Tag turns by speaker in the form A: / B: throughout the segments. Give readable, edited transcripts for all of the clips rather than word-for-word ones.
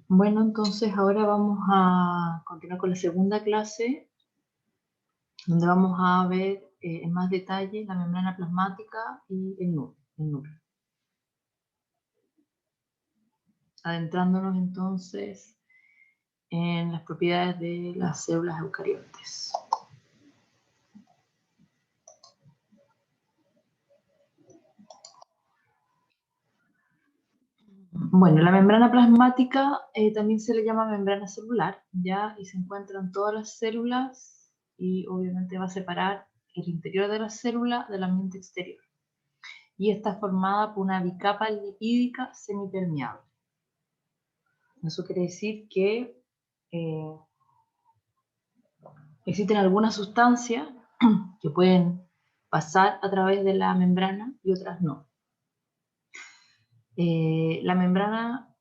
A: Bueno, entonces ahora vamos a continuar con la segunda clase, donde vamos a ver en más detalle la membrana plasmática y el núcleo. Adentrándonos entonces en las propiedades de las células eucariotes. Bueno, la membrana plasmática también se le llama membrana celular, ¿ya? Y se encuentran todas las células y obviamente va a separar el interior de la célula del ambiente exterior. Y está formada por una bicapa lipídica semipermeable. Eso quiere decir que existen algunas sustancias que pueden pasar a través de la membrana y otras no. La membrana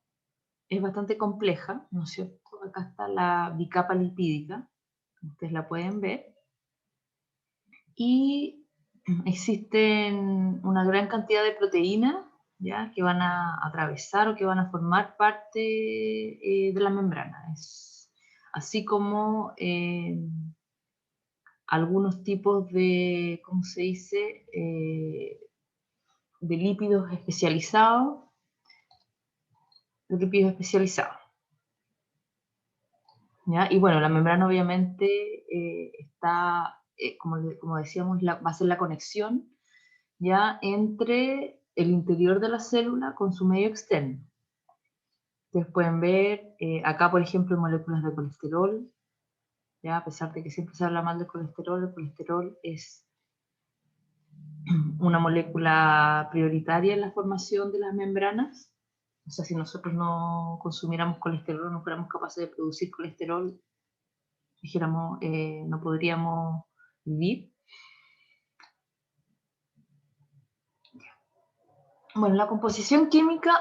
A: es bastante compleja, ¿no es cierto? Acá está la bicapa lipídica, ustedes la pueden ver, y existen una gran cantidad de proteínas, ¿ya?, que van a atravesar o que van a formar parte de la membrana, así como algunos tipos de, ¿cómo se dice?, de lípidos especializados, ¿ya? Y bueno, la membrana obviamente está, como decíamos, va a ser la conexión, ¿ya?, entre el interior de la célula con su medio externo. Ustedes pueden ver acá, por ejemplo, moléculas de colesterol, ¿ya? A pesar de que siempre se habla mal del colesterol, el colesterol es una molécula prioritaria en la formación de las membranas. O sea, si nosotros no consumiéramos colesterol, no fuéramos capaces de producir colesterol, dijéramos, no podríamos vivir. Bueno, la composición química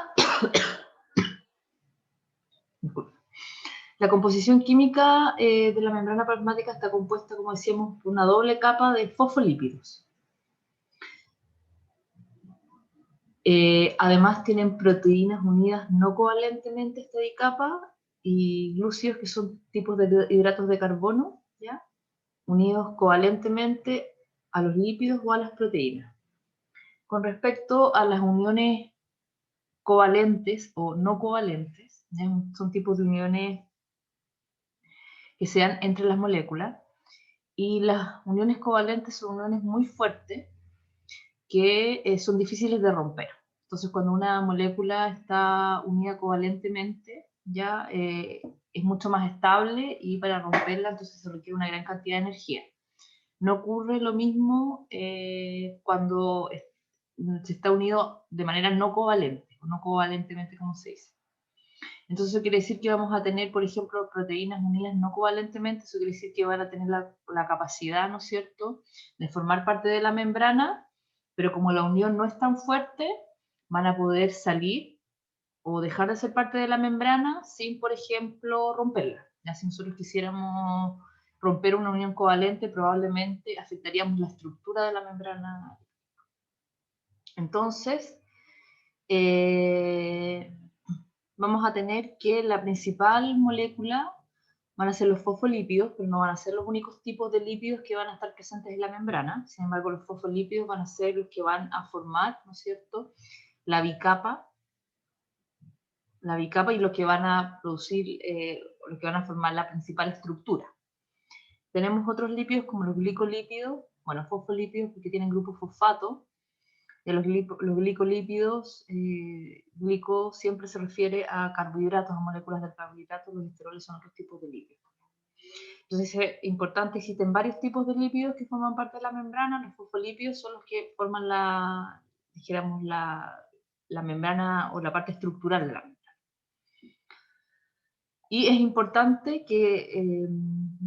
A: la composición química de la membrana plasmática está compuesta, como decíamos, por una doble capa de fosfolípidos. Además tienen proteínas unidas no covalentemente a esta bicapa y glúcidos, que son tipos de hidratos de carbono, ¿ya?, unidos covalentemente a los lípidos o a las proteínas. Con respecto a las uniones covalentes o no covalentes, ¿ya?, son tipos de uniones que se dan entre las moléculas, y las uniones covalentes son uniones muy fuertes que son difíciles de romper. Entonces, cuando una molécula está unida covalentemente, ya es mucho más estable, y para romperla entonces se requiere una gran cantidad de energía. No ocurre lo mismo cuando se está unido de manera no covalente, o no covalentemente, como se dice. Entonces eso quiere decir que vamos a tener, por ejemplo, proteínas unidas no covalentemente. Eso quiere decir que van a tener la capacidad, ¿no es cierto?, de formar parte de la membrana, pero como la unión no es tan fuerte, van a poder salir o dejar de ser parte de la membrana sin, por ejemplo, romperla. Ya, si nosotros quisiéramos romper una unión covalente, probablemente afectaríamos la estructura de la membrana. Entonces, vamos a tener que la principal molécula van a ser los fosfolípidos, pero no van a ser los únicos tipos de lípidos que van a estar presentes en la membrana. Sin embargo, los fosfolípidos van a ser los que van a formar, ¿no es cierto?, la bicapa y los que van a producir, los que van a formar la principal estructura. Tenemos otros lípidos como los glicolípidos, bueno, fosfolípidos porque tienen grupo fosfato. De los glicolípidos, glico siempre se refiere a carbohidratos, a moléculas del carbohidrato. Los esteroles son otros tipos de lípidos. Entonces es importante, existen varios tipos de lípidos que forman parte de la membrana. Los fosfolípidos son los que forman dijéramos, la membrana o la parte estructural de la membrana. Y es importante que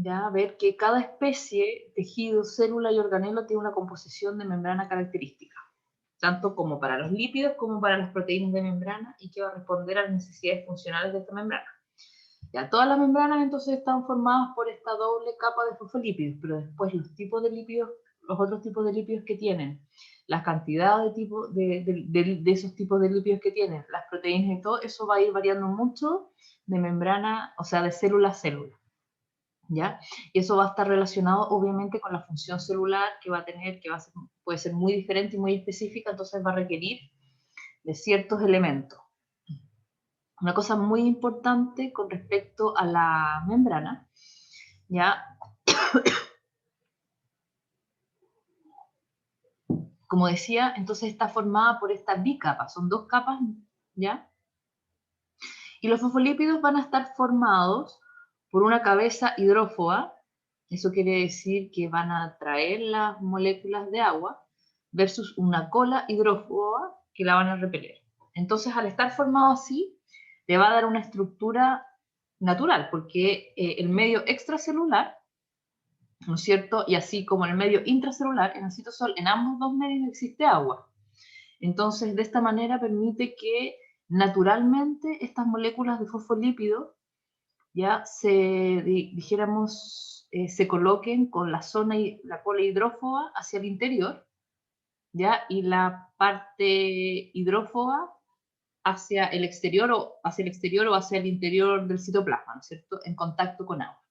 A: ya ver que cada especie, tejido, célula y organelo tiene una composición de membrana característica, tanto como para los lípidos como para las proteínas de membrana, y que va a responder a las necesidades funcionales de esta membrana. Ya, todas las membranas entonces están formadas por esta doble capa de fosfolípidos, pero después los otros tipos de lípidos que tienen la cantidad de esos tipos de lípidos que tienen, las proteínas y todo, eso va a ir variando mucho de membrana, o sea, de célula a célula, ¿ya? Y eso va a estar relacionado, obviamente, con la función celular que va a tener, que puede ser muy diferente y muy específica, entonces va a requerir de ciertos elementos. Una cosa muy importante con respecto a la membrana, ¿ya? Como decía, entonces está formada por estas bicapas, son 2 capas, ¿ya? Y los fosfolípidos van a estar formados por una cabeza hidrófoba, eso quiere decir que van a atraer las moléculas de agua, versus una cola hidrófoba que la van a repeler. Entonces, al estar formado así, le va a dar una estructura natural, porque el medio extracelular, ¿no es cierto? Y así como en el medio intracelular, en el citosol, en ambos dos medios existe agua. Entonces, de esta manera permite que naturalmente estas moléculas de fosfolípidos ya dijéramos, se coloquen con la zona y la cola hidrófoba hacia el interior, ¿ya? Y la parte hidrófoba hacia el exterior o hacia el interior del citoplasma, ¿no es cierto? En contacto con agua.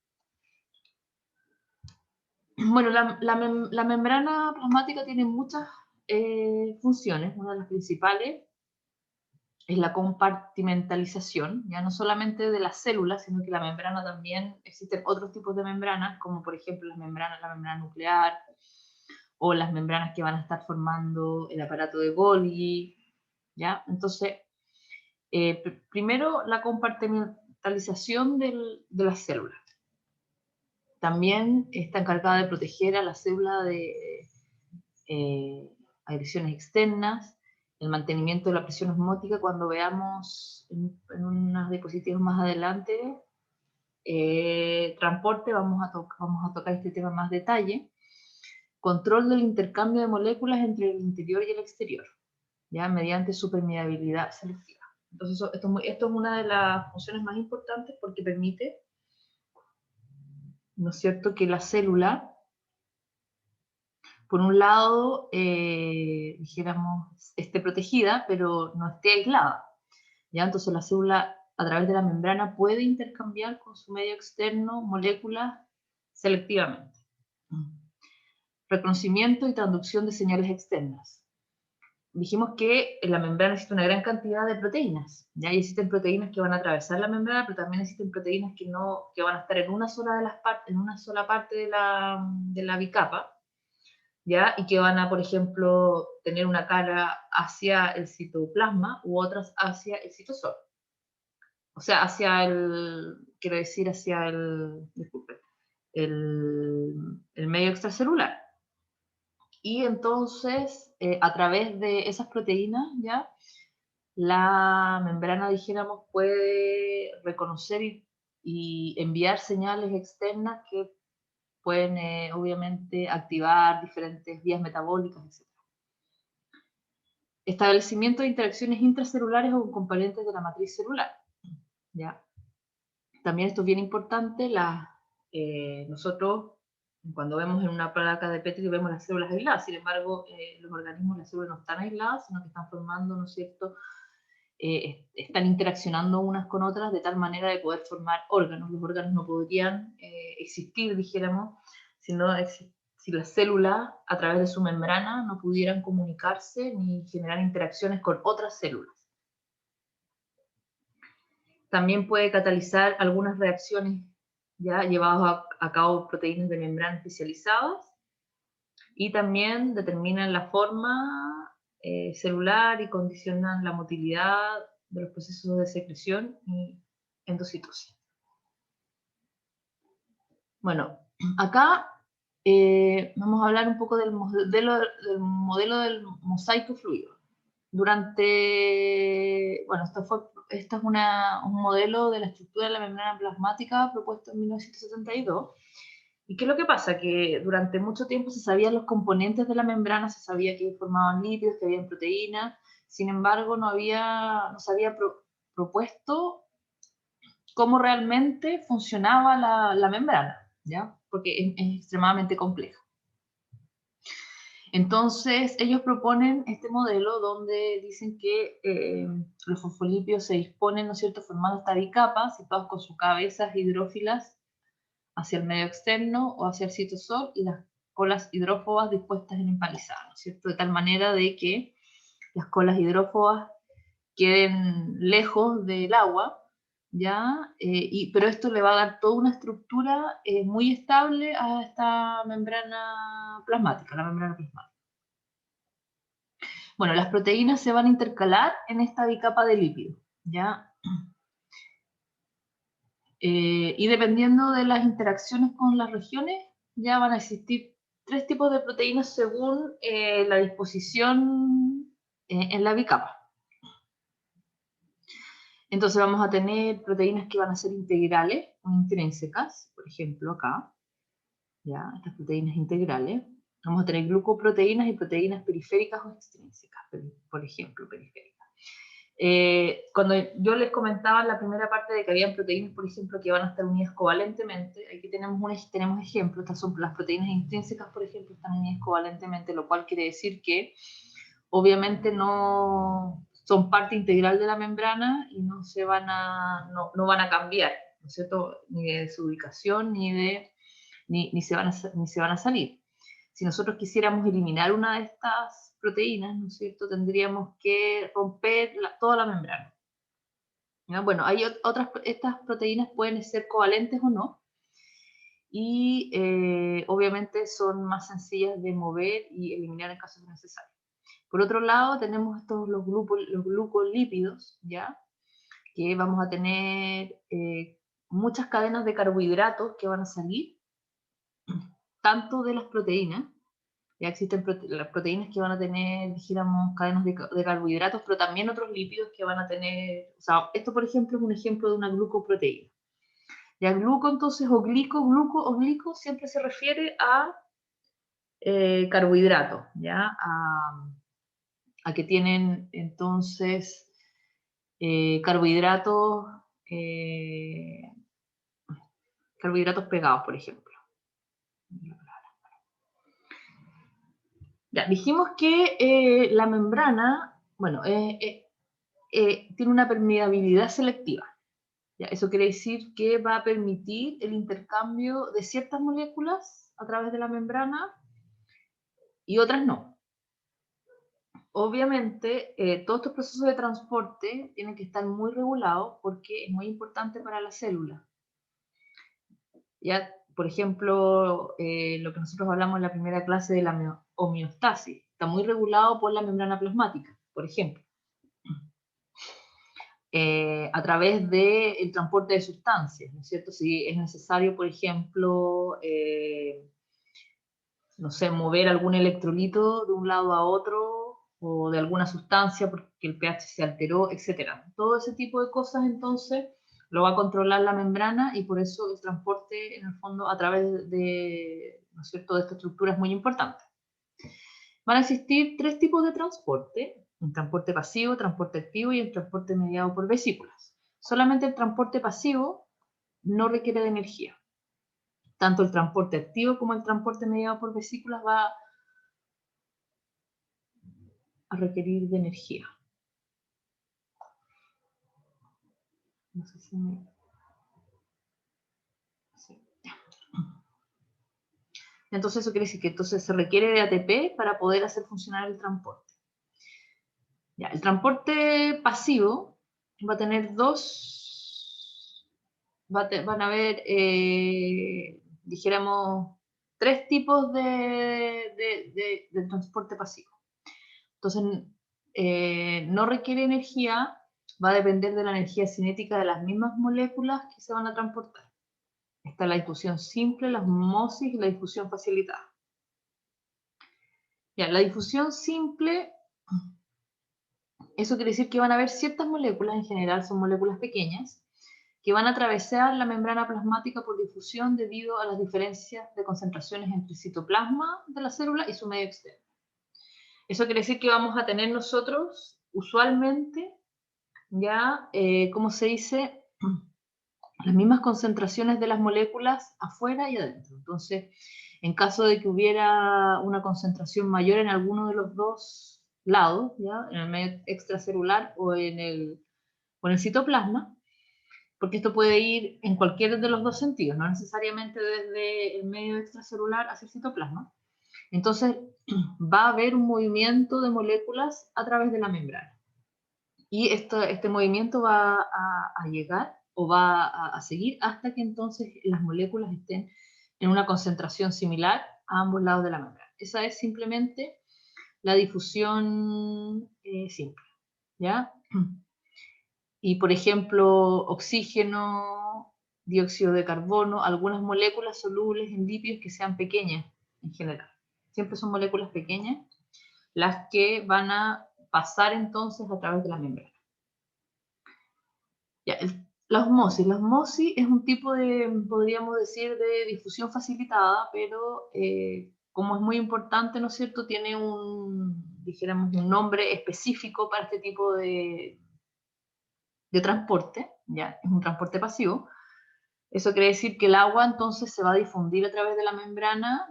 A: Bueno, la membrana plasmática tiene muchas funciones. Una de las principales es la compartimentalización, ya no solamente de las células, sino que la membrana también, existen otros tipos de membranas, como por ejemplo la membrana nuclear, o las membranas que van a estar formando el aparato de Golgi, ¿ya? Entonces, primero la compartimentalización de las células. También está encargada de proteger a la célula de agresiones externas, el mantenimiento de la presión osmótica. Cuando veamos en unas diapositivas más adelante, transporte, vamos a tocar este tema en más detalle. Control del intercambio de moléculas entre el interior y el exterior, ¿ya? Mediante su permeabilidad selectiva. Entonces, esto es una de las funciones más importantes porque permite, ¿no es cierto?, que la célula, por un lado, dijéramos, esté protegida, pero no esté aislada, ¿ya? Entonces la célula, a través de la membrana, puede intercambiar con su medio externo moléculas selectivamente. Reconocimiento y transducción de señales externas. Dijimos que en la membrana existe una gran cantidad de proteínas, ¿ya? Y existen proteínas que van a atravesar la membrana, pero también existen proteínas que van a estar en una sola de las partes, en una sola parte de la bicapa, ¿ya? Y que van a, por ejemplo, tener una cara hacia el citoplasma u otras hacia el citosol. O sea, quiero decir, disculpe, el medio extracelular. Y entonces, a través de esas proteínas, ¿ya? La membrana, dijéramos, puede reconocer y enviar señales externas que pueden, obviamente, activar diferentes vías metabólicas, etc. Establecimiento de interacciones intracelulares o componentes de la matriz celular, ¿ya? También esto es bien importante, nosotros cuando vemos en una placa de Petri vemos las células aisladas, sin embargo los organismos, las células no están aisladas, sino que están formando, ¿no es cierto?, están interaccionando unas con otras de tal manera de poder formar órganos. Los órganos no podrían existir, dijéramos, si las células a través de su membrana no pudieran comunicarse ni generar interacciones con otras células. También puede catalizar algunas reacciones ya llevadas a cabo proteínas de membrana especializadas, y también determinan la forma celular y condicionan la motilidad de los procesos de secreción y endocitosis. Bueno, acá vamos a hablar un poco del modelo del mosaico fluido. Bueno, este es un modelo de la estructura de la membrana plasmática propuesto en 1972. ¿Y qué es lo que pasa? Que durante mucho tiempo se sabían los componentes de la membrana, se sabía que formaban lípidos, que habían proteínas, sin embargo no se había propuesto cómo realmente funcionaba la membrana, ¿ya? Porque es extremadamente compleja. Entonces, ellos proponen este modelo donde dicen que los fosfolípidos se disponen, ¿no es cierto?, formando esta bicapa, situados con sus cabezas hidrófilas hacia el medio externo o hacia el citosol y las colas hidrófobas dispuestas en empalizada, ¿no es cierto?, de tal manera de que las colas hidrófobas queden lejos del agua, ¿ya? Pero esto le va a dar toda una estructura muy estable a esta membrana plasmática, la membrana plasmática. Bueno, las proteínas se van a intercalar en esta bicapa de lípidos, ¿ya? Y dependiendo de las interacciones con las regiones, ya van a existir 3 tipos de proteínas según la disposición en la bicapa. Entonces vamos a tener proteínas que van a ser integrales o intrínsecas, por ejemplo acá, ¿ya? Estas proteínas integrales. Vamos a tener glucoproteínas y proteínas periféricas o extrínsecas, por ejemplo, periféricas. Cuando yo les comentaba en la primera parte de que había proteínas, por ejemplo, que van a estar unidas covalentemente, aquí tenemos ejemplos, estas son las proteínas intrínsecas, por ejemplo, están unidas covalentemente, lo cual quiere decir que obviamente no son parte integral de la membrana y no van a cambiar, ¿no es cierto?, ni de su ubicación, ni se van a salir. Si nosotros quisiéramos eliminar una de estas proteínas, ¿no es cierto?, tendríamos que romper toda la membrana. ¿Ya? Bueno, estas proteínas pueden ser covalentes o no, y obviamente son más sencillas de mover y eliminar en caso necesario. Por otro lado, tenemos los glucolípidos, ¿ya? Que vamos a tener muchas cadenas de carbohidratos que van a salir, tanto de las proteínas, ya existen las proteínas que van a tener, dijéramos, cadenas de carbohidratos, pero también otros lípidos que van a tener, o sea, esto por ejemplo es un ejemplo de una glucoproteína. Ya gluco entonces, o glico siempre se refiere a carbohidratos, ¿ya? A que tienen entonces carbohidratos, carbohidratos pegados, por ejemplo. Ya, dijimos que la membrana, bueno, tiene una permeabilidad selectiva. ¿Ya? Eso quiere decir que va a permitir el intercambio de ciertas moléculas a través de la membrana y otras no. Obviamente, todos estos procesos de transporte tienen que estar muy regulados porque es muy importante para la célula. Ya, por ejemplo, lo que nosotros hablamos en la primera clase de la homeostasis, está muy regulado por la membrana plasmática, por ejemplo. A través del transporte de sustancias, ¿no es cierto? Si es necesario, por ejemplo, no sé, mover algún electrolito de un lado a otro, o de alguna sustancia porque el pH se alteró, etc. Todo ese tipo de cosas, entonces, lo va a controlar la membrana y por eso el transporte, en el fondo, a través de, ¿no es cierto?, de esta estructura es muy importante. Van a existir 3 tipos de transporte: un transporte pasivo, transporte activo y el transporte mediado por vesículas. Solamente el transporte pasivo no requiere de energía. Tanto el transporte activo como el transporte mediado por vesículas va a requerir de energía. No sé si me... Sí. Entonces eso quiere decir que entonces se requiere de ATP para poder hacer funcionar el transporte. Ya, el transporte pasivo va a tener van a haber, dijéramos, 3 tipos de transporte pasivo. Entonces, no requiere energía, va a depender de la energía cinética de las mismas moléculas que se van a transportar. Está la difusión simple, la osmosis y la difusión facilitada. Ya, la difusión simple, eso quiere decir que van a haber ciertas moléculas, en general son moléculas pequeñas, que van a atravesar la membrana plasmática por difusión debido a las diferencias de concentraciones entre el citoplasma de la célula y su medio externo. Eso quiere decir que vamos a tener nosotros, usualmente, ya, ¿cómo se dice?, las mismas concentraciones de las moléculas afuera y adentro. Entonces, En caso de que hubiera una concentración mayor en alguno de los dos lados, ¿ya? En el medio extracelular o en el citoplasma, porque esto puede ir en cualquiera de los dos sentidos, no necesariamente desde el medio extracelular hacia el citoplasma. Entonces va a haber un movimiento de moléculas a través de la membrana. Y este movimiento va a llegar o va a seguir hasta que entonces las moléculas estén en una concentración similar a ambos lados de la membrana. Esa es simplemente la difusión simple, ¿ya? Y por ejemplo, oxígeno, dióxido de carbono, algunas moléculas solubles en lípidos que sean pequeñas en general. Siempre son moléculas pequeñas las que van a pasar entonces a través de la membrana. Ya, la osmosis. La osmosis es un tipo de, podríamos decir, de difusión facilitada, pero como es muy importante, ¿no es cierto?, tiene dijéramos, un nombre específico para este tipo de transporte, ¿ya? Es un transporte pasivo. Eso quiere decir que el agua entonces se va a difundir a través de la membrana,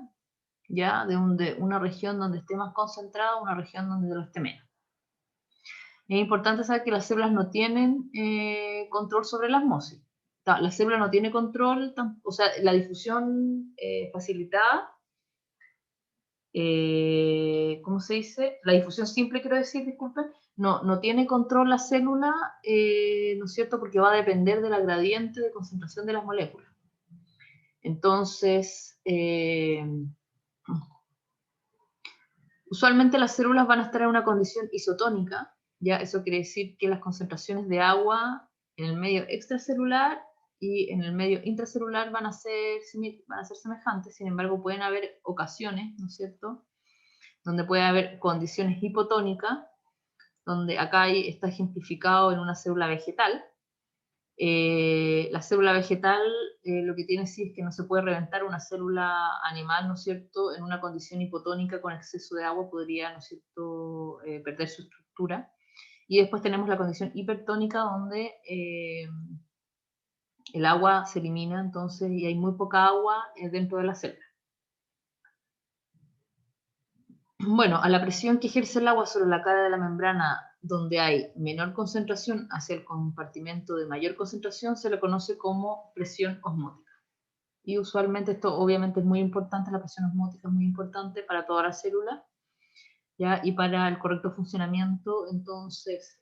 A: ¿ya? De una región donde esté más concentrada a una región donde lo esté menos. Es importante saber que las células no tienen control sobre la osmosis. La célula no tiene control, o sea, la difusión facilitada, ¿cómo se dice? La difusión simple, quiero decir, disculpen, no tiene control la célula, ¿no es cierto? Porque va a depender de la gradiente de concentración de las moléculas. Entonces, usualmente las células van a estar en una condición isotónica, ¿ya? Eso quiere decir que las concentraciones de agua en el medio extracelular y en el medio intracelular van a ser semejantes, sin embargo pueden haber ocasiones, ¿no es cierto?, donde puede haber condiciones hipotónicas, donde acá está ejemplificado en una célula vegetal. La célula vegetal lo que tiene sí es que no se puede reventar. Una célula animal, ¿no es cierto?, en una condición hipotónica con exceso de agua podría, ¿no es cierto?, perder su estructura. Y después tenemos la condición hipertónica donde el agua se elimina entonces y hay muy poca agua dentro de la célula. Bueno, a la presión que ejerce el agua sobre la cara de la membrana donde hay menor concentración hacia el compartimento de mayor concentración se le conoce como presión osmótica. Y usualmente esto obviamente es muy importante, la presión osmótica es muy importante para todas las células, ¿ya? Y para el correcto funcionamiento, entonces,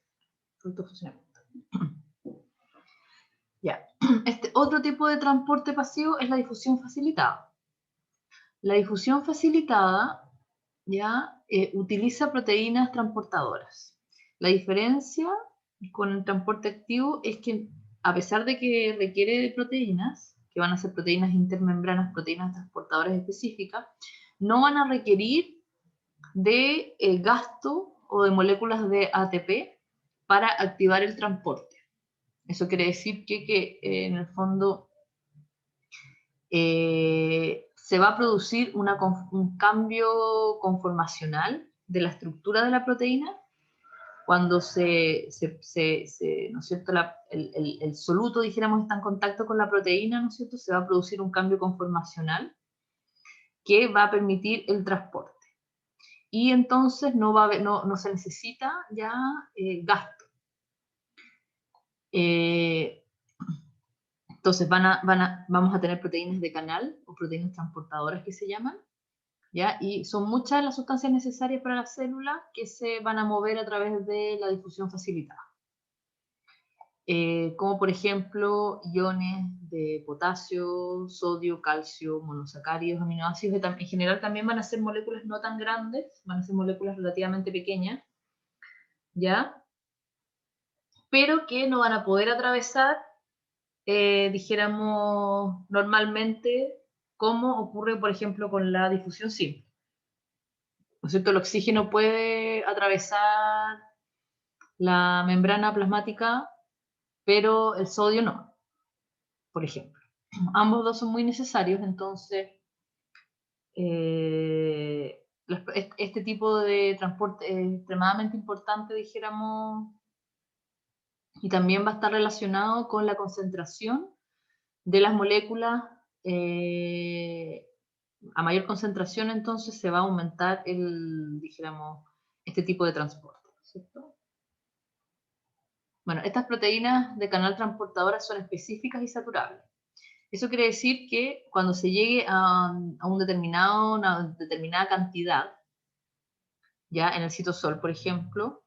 A: Ya. Este otro tipo de transporte pasivo es la difusión facilitada. La difusión facilitada ya utiliza proteínas transportadoras. La diferencia con el transporte activo es que a pesar de que requiere de proteínas, que van a ser proteínas intermembranas, proteínas transportadoras específicas, no van a requerir de gasto o de moléculas de ATP para activar el transporte. Eso quiere decir que en el fondo se va a producir un cambio conformacional de la estructura de la proteína cuando ¿no es cierto? El soluto, dijéramos, está en contacto con la proteína, ¿no es cierto? Se va a producir un cambio conformacional que va a permitir el transporte. Y entonces no se necesita ya gasto. Entonces vamos a tener proteínas de canal o proteínas transportadoras que se llaman, ¿ya? Y son muchas las sustancias necesarias para la célula que se van a mover a través de la difusión facilitada. Como por ejemplo iones de potasio, sodio, calcio, monosacáridos, aminoácidos, en general también van a ser moléculas no tan grandes, van a ser moléculas relativamente pequeñas, ¿ya? Pero que no van a poder atravesar, dijéramos, normalmente, como ocurre, por ejemplo, con la difusión simple. ¿No es cierto? El oxígeno puede atravesar la membrana plasmática, pero el sodio no, por ejemplo. Ambos dos son muy necesarios, entonces este tipo de transporte es extremadamente importante, dijéramos, y también va a estar relacionado con la concentración de las moléculas a mayor concentración, entonces se va a aumentar dijéramos, este tipo de transporte, ¿cierto? Bueno, estas proteínas de canal transportadora son específicas y saturables. Eso quiere decir que cuando se llegue a una determinada cantidad, ya en el citosol, por ejemplo,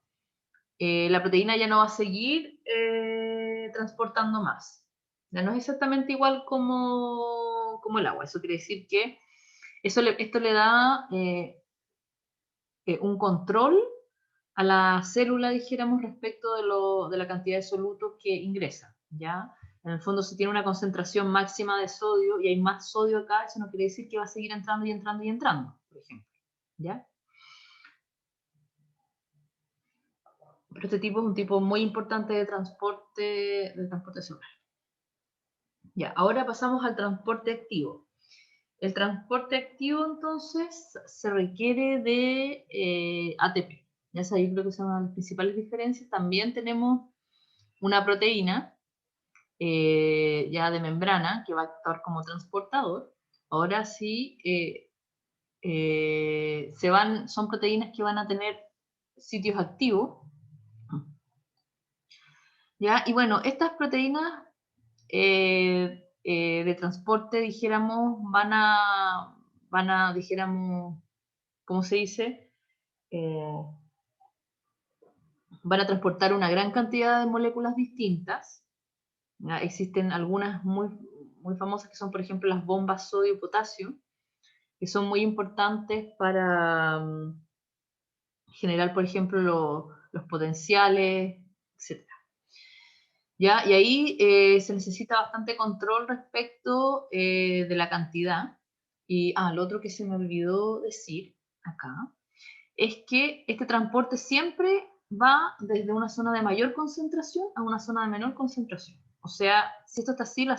A: la proteína ya no va a seguir transportando más. Ya no es exactamente igual como el agua. Eso quiere decir que esto le da un control a la célula, dijéramos, respecto de la cantidad de solutos que ingresa, ¿ya? En el fondo, si tiene una concentración máxima de sodio y hay más sodio acá, eso no quiere decir que va a seguir entrando y entrando y entrando, por ejemplo, ¿ya? Pero este tipo es un tipo muy importante de transporte celular. Ya, ahora pasamos al transporte activo. El transporte activo, entonces, se requiere de ATP. Ya sabéis, creo que son las principales diferencias. También tenemos una proteína ya de membrana que va a actuar como transportador. Ahora sí, son proteínas que van a tener sitios activos. ¿Ya? Y bueno, estas proteínas de transporte, dijéramos, dijéramos, ¿cómo se dice? Van a transportar una gran cantidad de moléculas distintas. ¿Ya? Existen algunas muy famosas que son, por ejemplo, las bombas sodio-potasio, que son muy importantes para generar, por ejemplo, los potenciales, etc. ¿Ya? Y ahí se necesita bastante control respecto de la cantidad. Y lo otro que se me olvidó decir acá es que este transporte siempre va desde una zona de mayor concentración a una zona de menor concentración. O sea, si esto está así, la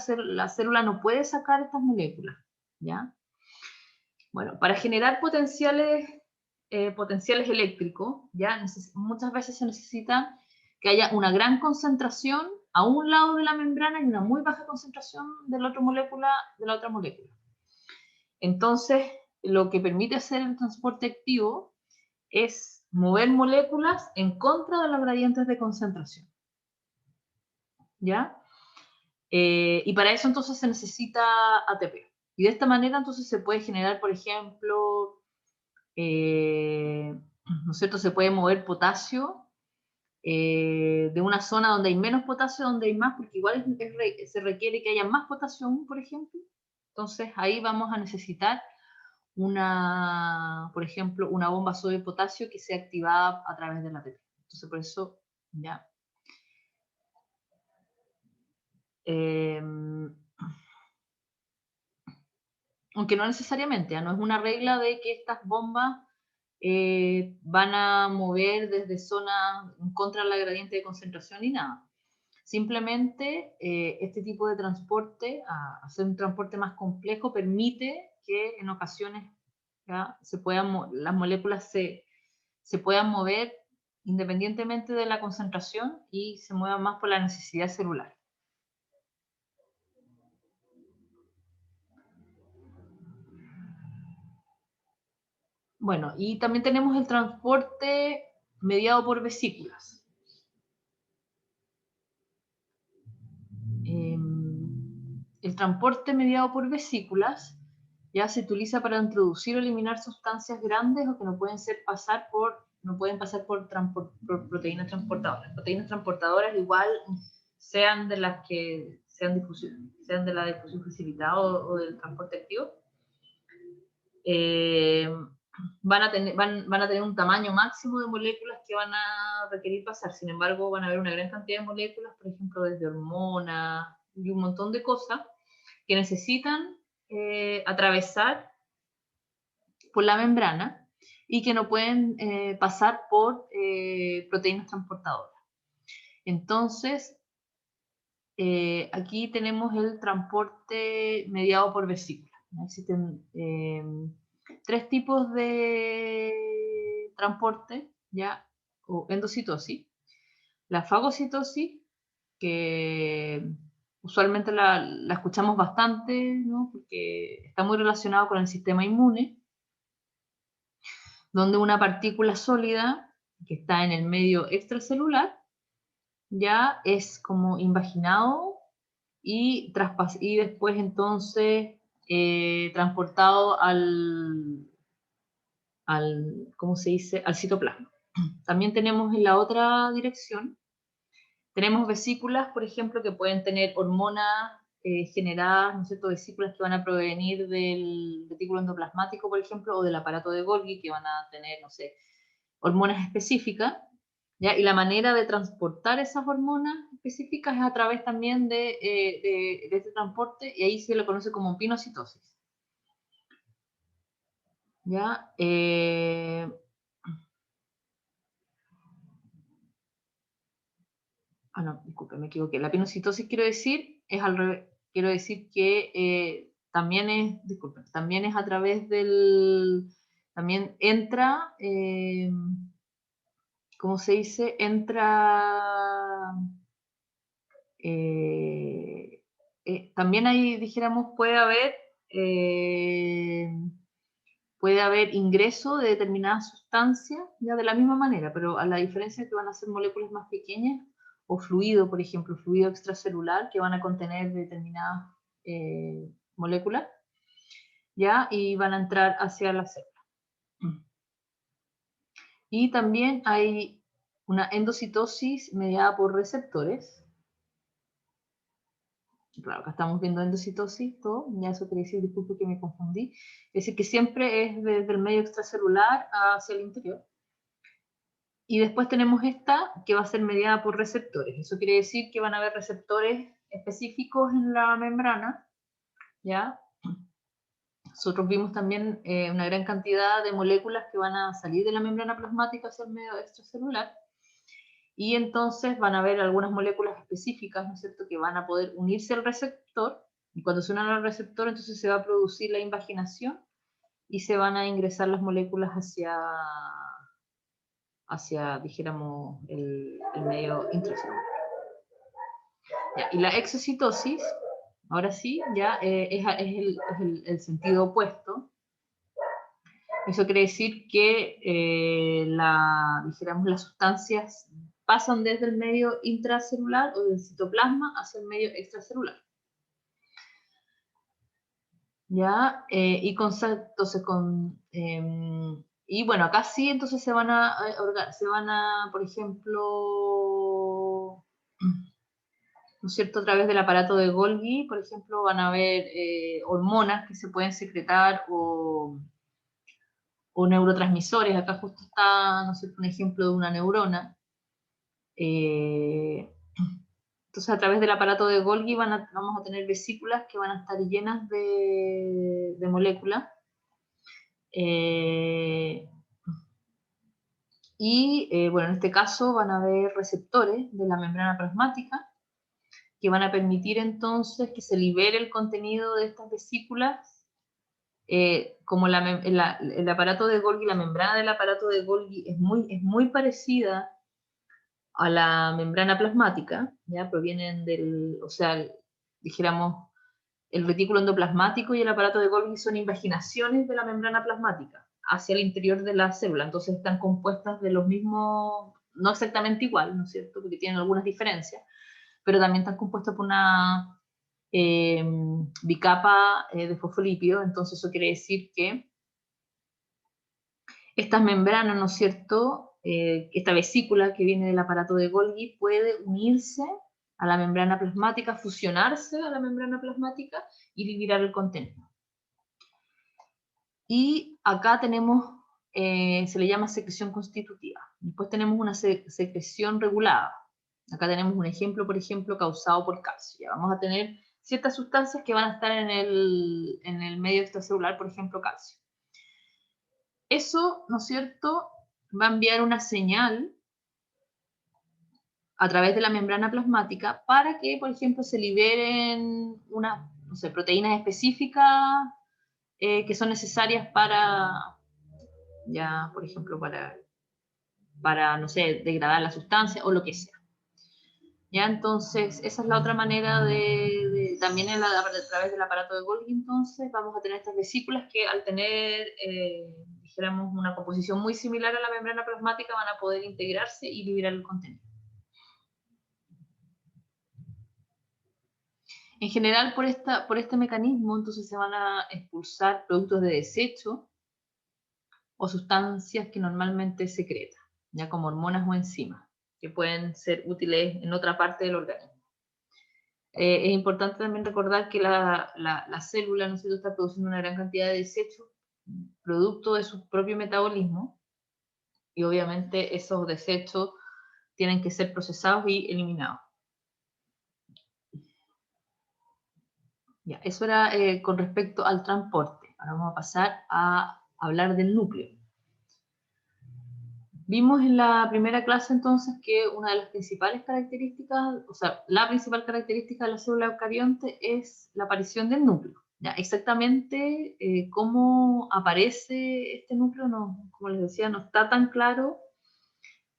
A: célula no puede sacar estas moléculas, ¿ya? Bueno, para generar potenciales eléctricos, ¿ya? Muchas veces se necesita que haya una gran concentración a un lado de la membrana y una muy baja concentración de la otra molécula. Entonces, lo que permite hacer el transporte activo es mover moléculas en contra de los gradientes de concentración, ¿ya? Y para eso entonces se necesita ATP. Y de esta manera entonces se puede generar, por ejemplo, ¿no es cierto? Se puede mover potasio de una zona donde hay menos potasio, donde hay más, porque igual se requiere que haya más potasio aún, por ejemplo. Entonces ahí vamos a necesitar por ejemplo, una bomba sodio-potasio que sea activada a través de la ATP. Entonces por eso, ya. Aunque no necesariamente, no es una regla de que estas bombas van a mover desde zonas en contra de la gradiente de concentración ni nada. Simplemente este tipo de transporte, hacer un transporte más complejo, permite que en ocasiones ¿ya? Las moléculas se puedan mover independientemente de la concentración y se muevan más por la necesidad celular. Bueno, y también tenemos el transporte mediado por vesículas. El transporte mediado por vesículas ya se utiliza para introducir o eliminar sustancias grandes o que no pueden pasar por proteínas transportadoras. Proteínas transportadoras igual sean de las que sean de la difusión facilitada o del transporte activo. Van a tener un tamaño máximo de moléculas que van a requerir pasar. Sin embargo, van a haber una gran cantidad de moléculas, por ejemplo, desde hormonas y un montón de cosas que necesitan atravesar por la membrana y que no pueden pasar por proteínas transportadoras. Entonces, aquí tenemos el transporte mediado por vesícula. Existen 3 tipos de transporte, ¿ya? O endocitosis. La fagocitosis, que usualmente la escuchamos bastante, ¿no? Porque está muy relacionado con el sistema inmune, donde una partícula sólida que está en el medio extracelular ya es como invaginado y después entonces transportado ¿cómo se dice?, al citoplasma. También tenemos en la otra dirección, tenemos vesículas, por ejemplo, que pueden tener hormonas generadas, ¿no es cierto?, vesículas que van a provenir del retículo endoplasmático, por ejemplo, o del aparato de Golgi, que van a tener, no sé, hormonas específicas, ¿ya? Y la manera de transportar esas hormonas específicas es a través también de este transporte, y ahí se lo conoce como pinocitosis. ¿Ya? No, disculpe, me equivoqué. La pinocitosis quiero decir, es al revés. Quiero decir que también es, disculpe, también es a través también entra, ¿cómo se dice? Entra, también ahí, dijéramos, puede haber ingreso de determinadas sustancias, ya de la misma manera, pero a la diferencia que van a ser moléculas más pequeñas, o fluido, por ejemplo, fluido extracelular, que van a contener determinadas moléculas, ya, y van a entrar hacia la célula. Y también hay una endocitosis mediada por receptores. Claro, acá estamos viendo endocitosis, todo, ya eso quiere decir, disculpe que me confundí, es decir, que siempre es desde el medio extracelular hacia el interior. Y después tenemos esta, que va a ser mediada por receptores. Eso quiere decir que van a haber receptores específicos en la membrana, ¿ya? Nosotros vimos también una gran cantidad de moléculas que van a salir de la membrana plasmática hacia el medio extracelular, y entonces van a haber algunas moléculas específicas, ¿no es cierto?, que van a poder unirse al receptor, y cuando se unan al receptor, entonces se va a producir la invaginación, y se van a ingresar las moléculas hacia dijéramos, el medio intracelular. Ya, y la exocitosis, ahora sí, ya es el sentido opuesto. Eso quiere decir que dijéramos, las sustancias pasan desde el medio intracelular o del citoplasma hacia el medio extracelular. ¿Ya? Entonces, y bueno, acá sí, entonces se van a, por ejemplo, ¿no es cierto?, a través del aparato de Golgi, por ejemplo, van a haber hormonas que se pueden secretar o neurotransmisores. Acá justo está, ¿no es cierto?, un ejemplo de una neurona. Entonces, a través del aparato de Golgi vamos a tener vesículas que van a estar llenas de moléculas. Bueno, en este caso van a haber receptores de la membrana plasmática que van a permitir entonces que se libere el contenido de estas vesículas. Como el aparato de Golgi, la membrana del aparato de Golgi es muy parecida a la membrana plasmática, ¿ya? Provienen o sea, dijéramos, el retículo endoplasmático y el aparato de Golgi son invaginaciones de la membrana plasmática hacia el interior de la célula, entonces están compuestas de los mismos, no exactamente igual, ¿no es cierto?, porque tienen algunas diferencias, pero también están compuestas por una bicapa de fosfolípidos. Entonces eso quiere decir que estas membranas, ¿no es cierto?, esta vesícula que viene del aparato de Golgi puede unirse a la membrana plasmática, fusionarse a la membrana plasmática y liberar el contenido. Y acá tenemos, se le llama secreción constitutiva. Después tenemos una secreción regulada. Acá tenemos un ejemplo, por ejemplo, causado por calcio. Ya vamos a tener ciertas sustancias que van a estar en el medio extracelular, por ejemplo, calcio. Eso, ¿no es cierto?, va a enviar una señal a través de la membrana plasmática para que, por ejemplo, se liberen unas, no sé, proteínas específicas que son necesarias para, ya, por ejemplo, para, no sé, degradar la sustancia o lo que sea. ¿Ya? Entonces, esa es la otra manera también a través del aparato de Golgi, entonces, vamos a tener estas vesículas que al tener, dijéramos, una composición muy similar a la membrana plasmática van a poder integrarse y liberar el contenido. En general, por este mecanismo, entonces se van a expulsar productos de desecho o sustancias que normalmente secretan, ya como hormonas o enzimas, que pueden ser útiles en otra parte del organismo. Es importante también recordar que la célula, ¿no es cierto?, está produciendo una gran cantidad de desechos, producto de su propio metabolismo, y obviamente esos desechos tienen que ser procesados y eliminados. Ya, eso era con respecto al transporte. Ahora vamos a pasar a hablar del núcleo. Vimos en la primera clase entonces que una de las principales características, o sea, la principal característica de la célula eucarionte es la aparición del núcleo. ¿Ya? Exactamente cómo aparece este núcleo, no, como les decía, no está tan claro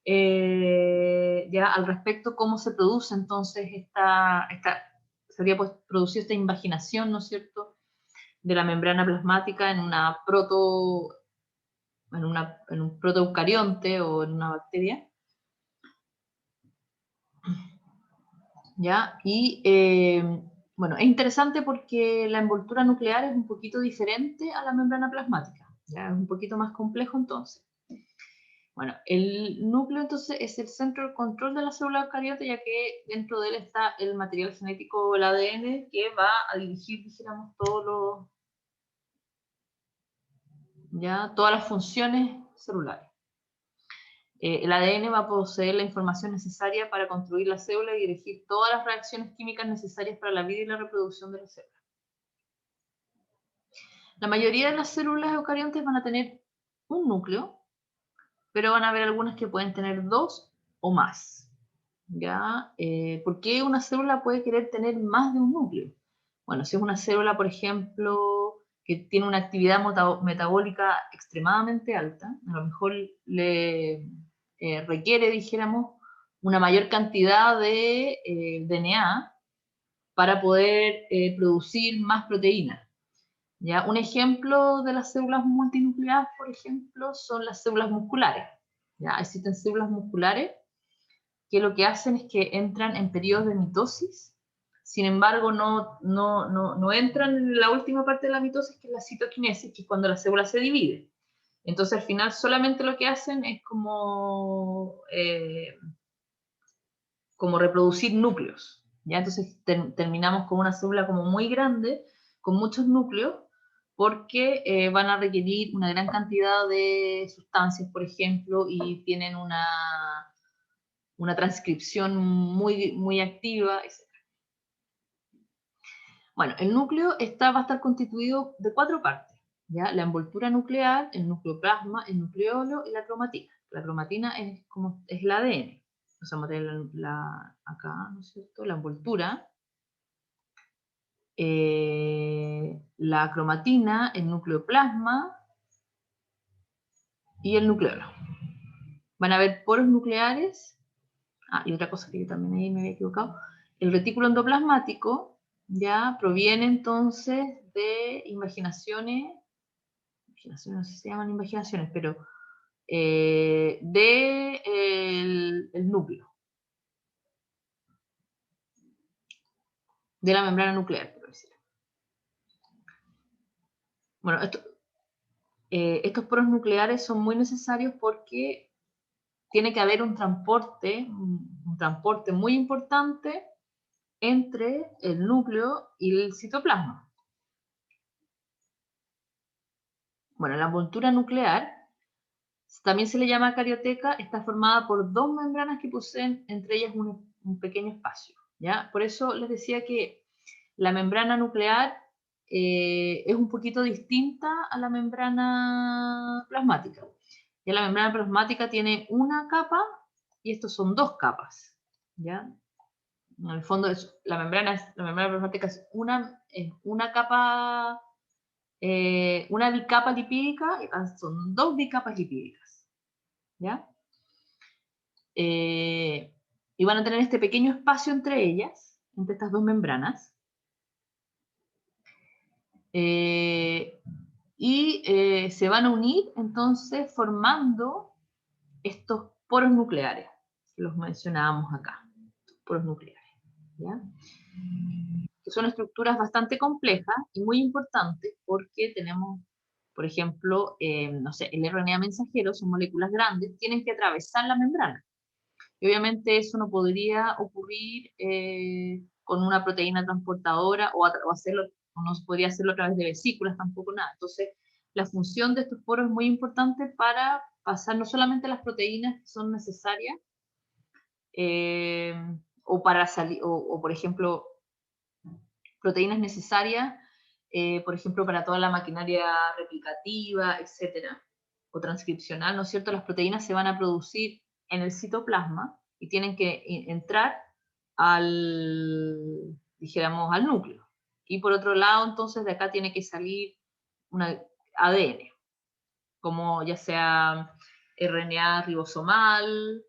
A: ya al respecto cómo se produce entonces sería pues producir esta invaginación, ¿no es cierto?, de la membrana plasmática en un protoeucarionte o en una bacteria. ¿Ya? Y bueno, es interesante porque la envoltura nuclear es un poquito diferente a la membrana plasmática, ¿ya? Es un poquito más complejo entonces. Bueno, el núcleo entonces es el centro de control de la célula eucariote, ya que dentro de él está el material genético, el ADN, que va a dirigir, dijéramos, todas las funciones celulares. El ADN va a poseer la información necesaria para construir la célula y dirigir todas las reacciones químicas necesarias para la vida y la reproducción de la célula. La mayoría de las células eucariontes van a tener un núcleo, pero van a haber algunas que pueden tener dos o más. ¿Ya? ¿Por qué una célula puede querer tener más de un núcleo? Bueno, si es una célula, por ejemplo, que tiene una actividad metabólica extremadamente alta, a lo mejor le requiere, dijéramos, una mayor cantidad de DNA para poder producir más proteínas. ¿Ya? Un ejemplo de las células multinucleadas, por ejemplo, son las células musculares. ¿Ya? Existen células musculares que lo que hacen es que entran en periodos de mitosis, sin embargo no entran en la última parte de la mitosis, que es la citoquinesis, que es cuando la célula se divide. Entonces al final solamente lo que hacen es como reproducir núcleos. ¿Ya? Entonces terminamos con una célula como muy grande, con muchos núcleos, porque van a requerir una gran cantidad de sustancias, por ejemplo, y tienen una transcripción muy, muy activa, etc. Bueno, el núcleo va a estar constituido de 4 partes, ¿ya? La envoltura nuclear, el nucleoplasma, el nucleolo y la cromatina. La cromatina es el ADN. O sea, acá, ¿no es cierto?, la envoltura, la cromatina, el nucleoplasma y el nucleolo. Van a haber poros nucleares. Y otra cosa que yo también ahí me había equivocado. El retículo endoplasmático ya proviene entonces de imaginaciones, no sé si se llaman imaginaciones, pero de el núcleo, de la membrana nuclear, por decirlo. Bueno, estos poros nucleares son muy necesarios porque tiene que haber un transporte muy importante entre el núcleo y el citoplasma. Bueno, la envoltura nuclear también se le llama carioteca, está formada por 2 membranas que poseen entre ellas un pequeño espacio, ¿ya? Por eso les decía que la membrana nuclear es un poquito distinta a la membrana plasmática. Ya la membrana plasmática tiene una capa y estos son 2 capas, ¿ya? En el fondo la membrana plasmática es una capa, una bicapa lipídica, son 2 bicapas lipídicas. ¿Ya? y van a tener este pequeño espacio entre ellas, entre estas dos membranas, se van a unir entonces formando estos poros nucleares, que los mencionábamos acá, poros nucleares, ¿ya? Que son estructuras bastante complejas y muy importantes porque tenemos, por ejemplo, no sé, el RNA mensajero, son moléculas grandes, tienen que atravesar la membrana. Y obviamente eso no podría ocurrir con una proteína transportadora o no se podría hacerlo a través de vesículas, tampoco nada. Entonces, la función de estos poros es muy importante para pasar no solamente las proteínas que son necesarias, o para salir, o por ejemplo, proteínas necesarias, por ejemplo, para toda la maquinaria replicativa, etcétera, o transcripcional, ¿no es cierto? Las proteínas se van a producir en el citoplasma y tienen que entrar dijéramos, al núcleo. Y por otro lado, entonces, de acá tiene que salir una ADN, como ya sea RNA ribosomal,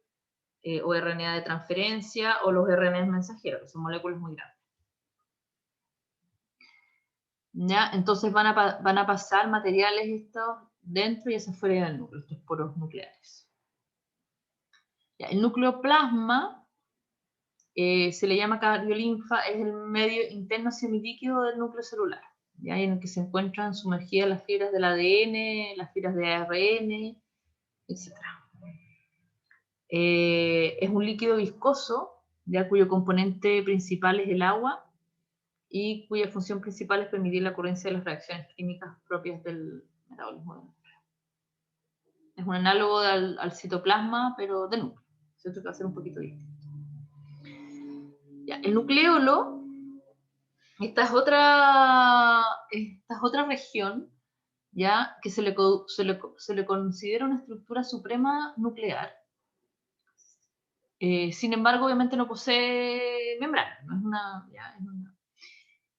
A: o RNA de transferencia, o los RNA mensajeros, que son moléculas muy grandes. ¿Ya? Entonces van a pasar materiales estos dentro y hacia afuera del núcleo, estos poros nucleares. ¿Ya? El nucleoplasma se le llama cardiolinfa, es el medio interno semilíquido del núcleo celular, ¿ya? En el que se encuentran sumergidas las fibras del ADN, las fibras de ARN, etc. Es un líquido viscoso, ¿ya? Cuyo componente principal es el agua, y cuya función principal es permitir la ocurrencia de las reacciones químicas propias del metabolismo. Es un análogo al citoplasma, pero de núcleo. ¿Cierto? Que va a ser un poquito distinto. Ya, el nucleolo, esta es otra región, ya, que se le considera una estructura suprema nuclear. Sin embargo, obviamente no posee membrana, no es una... Ya, es una...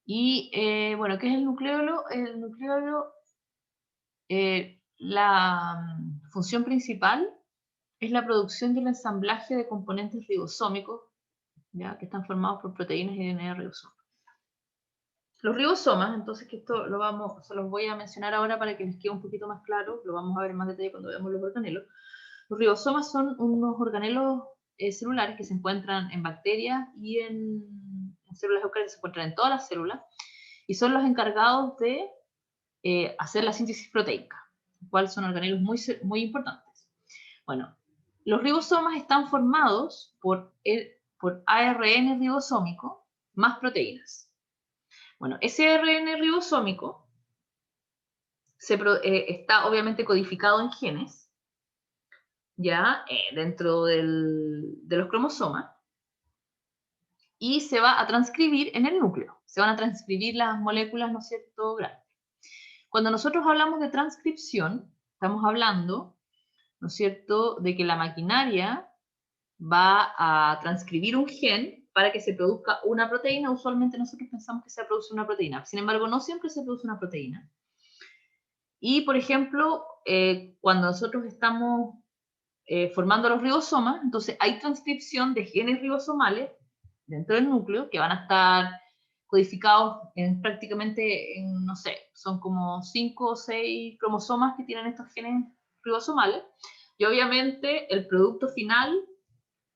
A: Y bueno, ¿qué es el nucleolo? El nucleolo, la función principal es la producción y el ensamblaje de componentes ribosómicos, ¿ya? Que están formados por proteínas y DNA ribosómicos. Los ribosomas, entonces, que esto se los voy a mencionar ahora para que les quede un poquito más claro, lo vamos a ver en más detalle cuando veamos los organelos. Los ribosomas son unos organelos celulares que se encuentran en bacterias y en células eucarias, se encuentran en todas las células, y son los encargados de hacer la síntesis proteica, lo cual son organelos muy, muy importantes. Bueno, los ribosomas están formados por ARN ribosómico más proteínas. Bueno, ese ARN ribosómico está obviamente codificado en genes, ya dentro de los cromosomas, y se va a transcribir en el núcleo. Se van a transcribir las moléculas, ¿no es cierto?, grandes. Cuando nosotros hablamos de transcripción, estamos hablando, ¿no es cierto?, de que la maquinaria va a transcribir un gen para que se produzca una proteína. Usualmente nosotros pensamos que se produce una proteína. Sin embargo, no siempre se produce una proteína. Y, por ejemplo, cuando nosotros estamos formando los ribosomas, entonces hay transcripción de genes ribosomales dentro del núcleo que van a estar codificados prácticamente, no sé, son como 5 o 6 cromosomas que tienen estos genes ribosomales. Y obviamente el producto final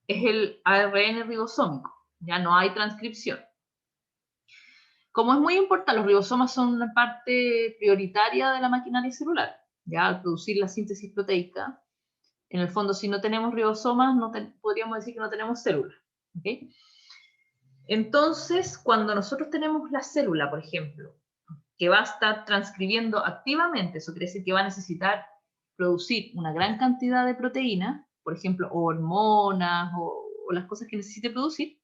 A: es el ARN ribosómico, ya no hay transcripción. Como es muy importante, los ribosomas son una parte prioritaria de la maquinaria celular, ya al producir la síntesis proteica. En el fondo, si no tenemos ribosomas, podríamos decir que no tenemos células. ¿Okay? Entonces, cuando nosotros tenemos la célula, por ejemplo, que va a estar transcribiendo activamente, eso quiere decir que va a necesitar producir una gran cantidad de proteínas, por ejemplo, hormonas o las cosas que necesite producir,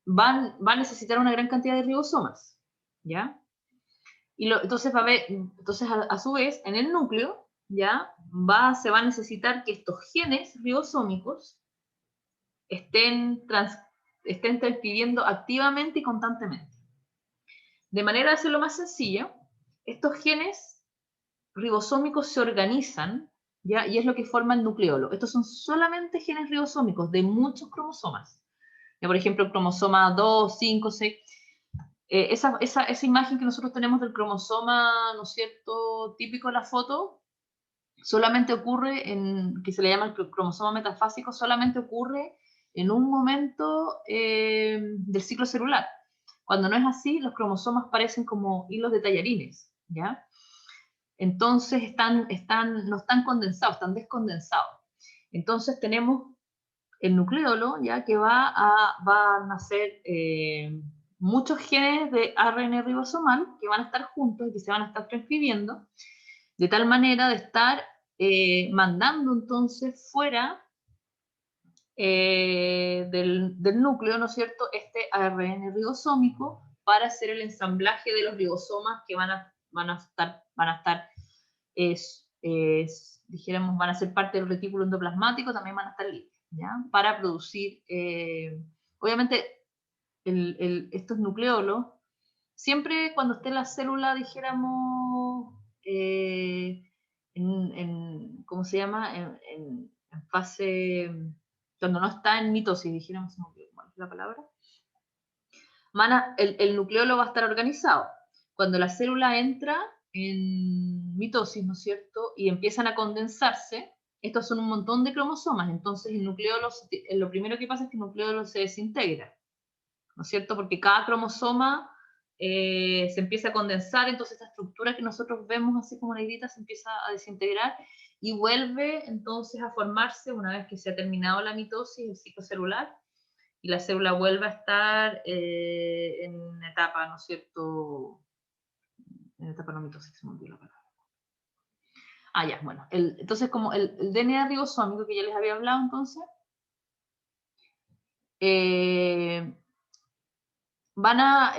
A: va a necesitar una gran cantidad de ribosomas, ¿ya? Entonces a su vez, en el núcleo, ¿ya? Se va a necesitar que estos genes ribosómicos estén transcribiendo activamente y constantemente. De manera de hacerlo más sencillo, estos genes ribosómicos se organizan ¿ya? Y es lo que forma el nucleolo. Estos son solamente genes ribosómicos de muchos cromosomas. Ya, por ejemplo, el cromosoma 2, 5, 6. Esa imagen que nosotros tenemos del cromosoma, ¿no es cierto?, típico de la foto, solamente ocurre que se le llama el cromosoma metafásico, solamente ocurre en un momento del ciclo celular. Cuando no es así, los cromosomas parecen como hilos de tallarines, ¿ya? Entonces no están condensados, están descondensados. Entonces tenemos el nucleolo, ya que va a nacer muchos genes de ARN ribosomal que van a estar juntos y que se van a estar transcribiendo, de tal manera de estar mandando entonces fuera del núcleo, ¿no es cierto?, este ARN ribosómico para hacer el ensamblaje de los ribosomas que van a estar dijéramos, van a ser parte del retículo endoplasmático, también van a estar libres, ¿ya? Para producir, obviamente, estos nucleolos, siempre cuando esté la célula, dijéramos, ¿cómo se llama? En fase, cuando no está en mitosis, dijéramos, ¿cuál es la palabra? El nucleolo va a estar organizado. Cuando la célula entra en mitosis, ¿no es cierto?, y empiezan a condensarse, estos son un montón de cromosomas, entonces el nucleolo, lo primero que pasa es que el nucleolo se desintegra, ¿no es cierto?, porque cada cromosoma se empieza a condensar, entonces esta estructura que nosotros vemos así como negrita se empieza a desintegrar y vuelve entonces a formarse una vez que se ha terminado la mitosis, el ciclo celular, y la célula vuelve a estar en etapa, ¿no es cierto?, en etapa no mitosis, se me olvidó la palabra. Ya, bueno. Entonces, como el DNA ribosómico que ya les había hablado, entonces,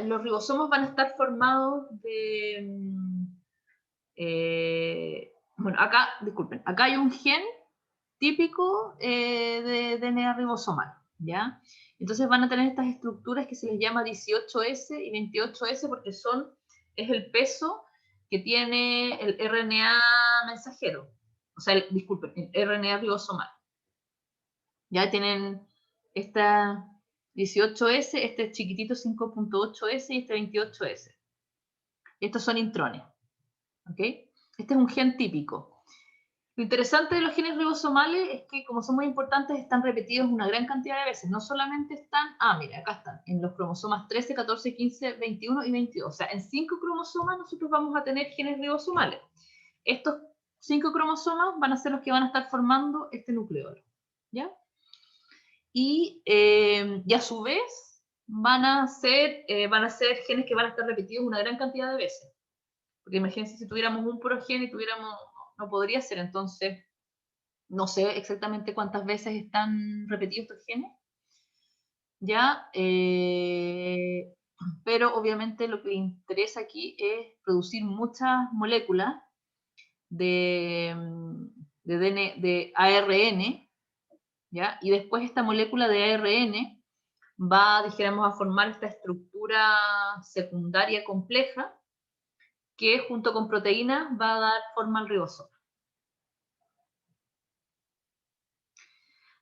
A: los ribosomas van a estar formados de... bueno, acá, disculpen, acá hay un gen típico de DNA ribosomal, ¿ya? Entonces van a tener estas estructuras que se les llama 18S y 28S porque es el peso que tiene el RNA mensajero, o sea, disculpen, el RNA ribosomal. Ya tienen esta 18S, este chiquitito 5.8S y este 28S. Estos son intrones, ¿ok? Este es un gen típico. Lo interesante de los genes ribosomales es que, como son muy importantes, están repetidos una gran cantidad de veces. No solamente están, mira, acá están, en los cromosomas 13, 14, 15, 21 y 22. O sea, en 5 cromosomas nosotros vamos a tener genes ribosomales. Estos 5 cromosomas van a ser los que van a estar formando este nucleolo, ¿ya? Y a su vez van a ser genes que van a estar repetidos una gran cantidad de veces. Porque imagínense si tuviéramos un puro gen y no podría ser, entonces no sé exactamente cuántas veces están repetidos estos genes, ¿ya? Pero obviamente lo que interesa aquí es producir muchas moléculas de ARN, ¿ya? Y después esta molécula de ARN va, dijéramos, a formar esta estructura secundaria compleja que junto con proteínas va a dar forma al ribosoma.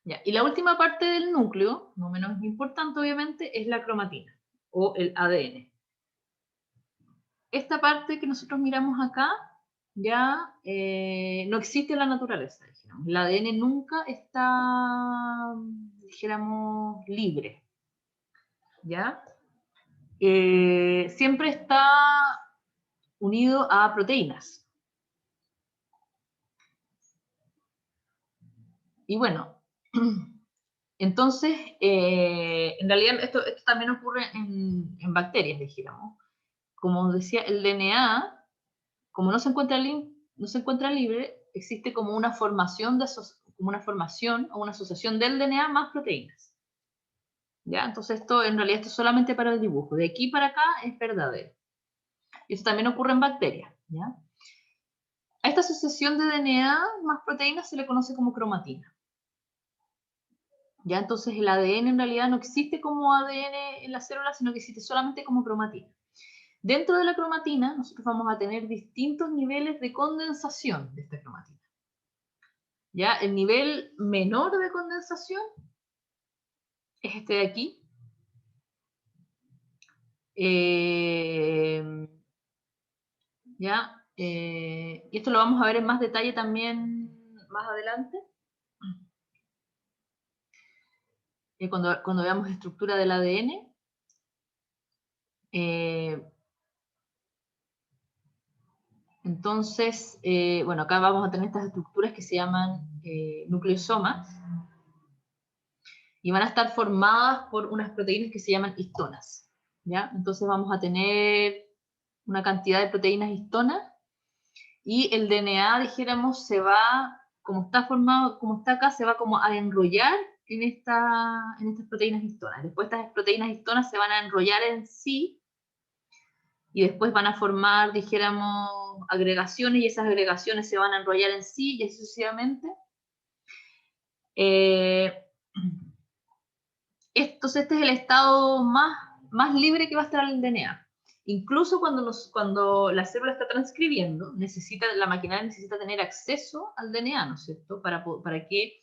A: Ya. Y la última parte del núcleo, no menos importante obviamente, es la cromatina o el ADN. Esta parte que nosotros miramos acá ya no existe en la naturaleza. Dijéramos. El ADN nunca está, dijéramos, libre. ¿Ya? Siempre está unido a proteínas. Y bueno, entonces, en realidad esto también ocurre en bacterias, dijéramos. Como decía, el DNA, como no se encuentra libre, existe como una formación o una asociación del DNA más proteínas. ¿Ya? Entonces en realidad esto es solamente para el dibujo. De aquí para acá es verdadero. Y eso también ocurre en bacterias. ¿Ya? A esta asociación de DNA más proteínas se le conoce como cromatina. ¿Ya? Entonces el ADN en realidad no existe como ADN en la célula, sino que existe solamente como cromatina. Dentro de la cromatina nosotros vamos a tener distintos niveles de condensación de esta cromatina. ¿Ya? El nivel menor de condensación es este de aquí. ¿Ya? Y esto lo vamos a ver en más detalle también más adelante. Cuando veamos estructura del ADN. Entonces, bueno, acá vamos a tener estas estructuras que se llaman nucleosomas y van a estar formadas por unas proteínas que se llaman histonas, ¿ya? Entonces vamos a tener una cantidad de proteínas histonas y el DNA, dijéramos, se va, como está formado, como está acá, se va como a enrollar en estas proteínas histonas. Después estas proteínas histonas se van a enrollar en sí y después van a formar, dijéramos, agregaciones y esas agregaciones se van a enrollar en sí y así sucesivamente. Entonces este es el estado más libre que va a estar el DNA. Incluso cuando la célula está transcribiendo, la maquinaria necesita tener acceso al DNA, ¿no es cierto? Para que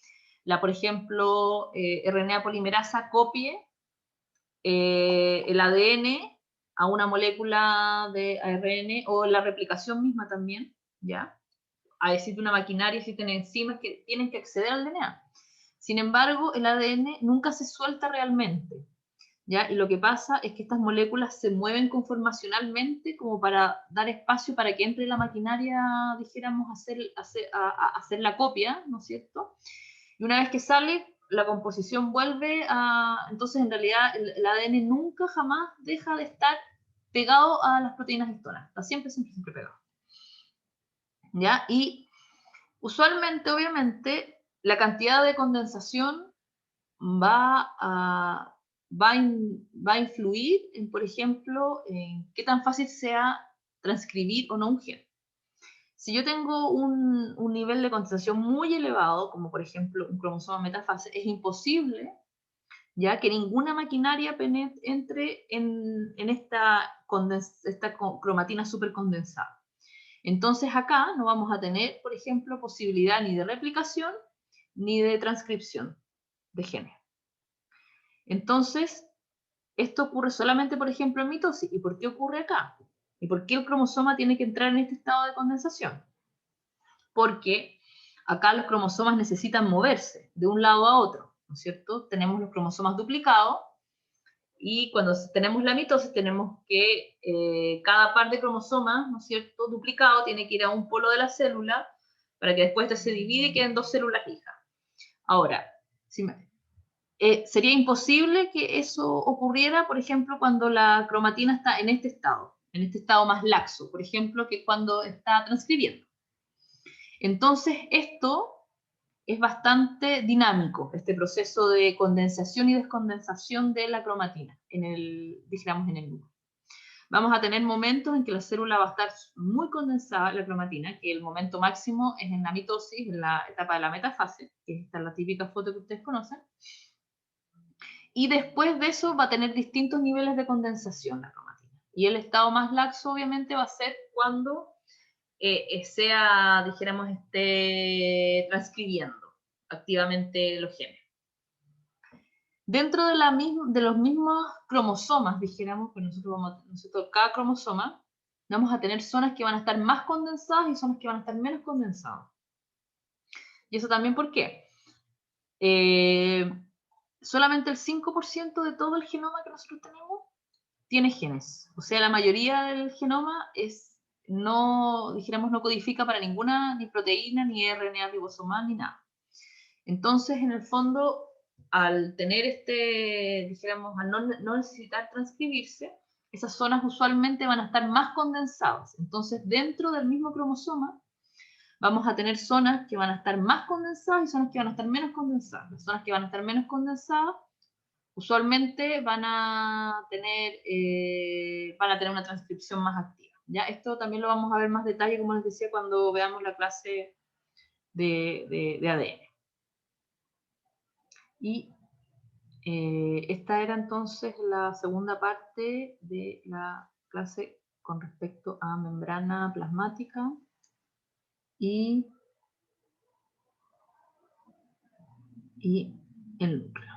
A: por ejemplo, RNA polimerasa copie el ADN a una molécula de ARN o la replicación misma también, ¿ya? Existe una maquinaria, existen enzimas que tienen que acceder al DNA. Sin embargo, el ADN nunca se suelta realmente, ¿ya? Y lo que pasa es que estas moléculas se mueven conformacionalmente como para dar espacio para que entre la maquinaria, dijéramos, a hacer la copia, ¿no es cierto? Y una vez que sale, la composición vuelve a... Entonces, en realidad, el ADN nunca jamás deja de estar pegado a las proteínas histonas. Está siempre, siempre, siempre pegado. ¿Ya? Y usualmente, obviamente, la cantidad de condensación va a influir en, por ejemplo, en qué tan fácil sea transcribir o no un gen. Si yo tengo un nivel de condensación muy elevado, como por ejemplo un cromosoma metafase, es imposible ya que ninguna maquinaria entre en esta cromatina supercondensada. Entonces acá no vamos a tener, por ejemplo, posibilidad ni de replicación ni de transcripción de genes. Entonces, esto ocurre solamente, por ejemplo, en mitosis. ¿Y por qué ocurre acá? ¿Y por qué el cromosoma tiene que entrar en este estado de condensación? Porque acá los cromosomas necesitan moverse de un lado a otro, ¿no es cierto? Tenemos los cromosomas duplicados y cuando tenemos la mitosis tenemos que cada par de cromosomas, ¿no es cierto?, duplicado tiene que ir a un polo de la célula para que después se divide y queden dos células hijas. Ahora, sería imposible que eso ocurriera, por ejemplo, cuando la cromatina está en este estado más laxo, por ejemplo, que cuando está transcribiendo. Entonces, esto es bastante dinámico, este proceso de condensación y descondensación de la cromatina, dijéramos, en el núcleo. Vamos a tener momentos en que la célula va a estar muy condensada, la cromatina, que el momento máximo es en la mitosis, en la etapa de la metafase, que esta es la típica foto que ustedes conocen. Y después de eso va a tener distintos niveles de condensación la cromatina. Y el estado más laxo, obviamente, va a ser cuando dijéramos, esté transcribiendo activamente los genes. Dentro de los mismos cromosomas, dijéramos, que nosotros cada cromosoma, vamos a tener zonas que van a estar más condensadas y zonas que van a estar menos condensadas. ¿Y eso también por qué? Solamente el 5% de todo el genoma que nosotros tenemos tiene genes. O sea, la mayoría del genoma no codifica para ninguna, ni proteína, ni RNA ribosomal, ni nada. Entonces, en el fondo, al tener dijéramos, al no necesitar transcribirse, esas zonas usualmente van a estar más condensadas. Entonces, dentro del mismo cromosoma, vamos a tener zonas que van a estar más condensadas y zonas que van a estar menos condensadas. Las zonas que van a estar menos condensadas usualmente van a tener una transcripción más activa. ¿Ya? Esto también lo vamos a ver más detalle, como les decía, cuando veamos la clase de ADN. Y esta era entonces la segunda parte de la clase con respecto a membrana plasmática. Y y el núcleo.